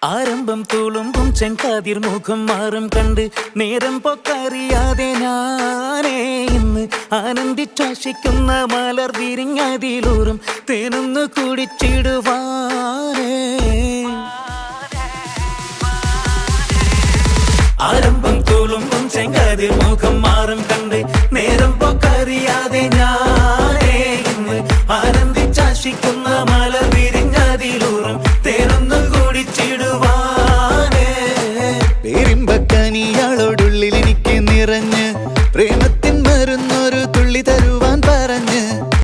ആരംഭം തുളുമ്പും ചെങ്കാതിർ മുഖം മാറും കണ്ട് നേരം പൊക്കറിയാതെ ഞാനേ ഇന്ന് ആനന്ദിച്ചാശിക്കുന്ന മലർ വിരിഞ്ഞതിലൂറും തേനൊന്ന് കുടിച്ചിടുവാനേ. ആരംഭം തുളുമ്പും ചെങ്കാതിർ മുഖം മാറും കണ്ട് നേരം പൊക്കറിയാ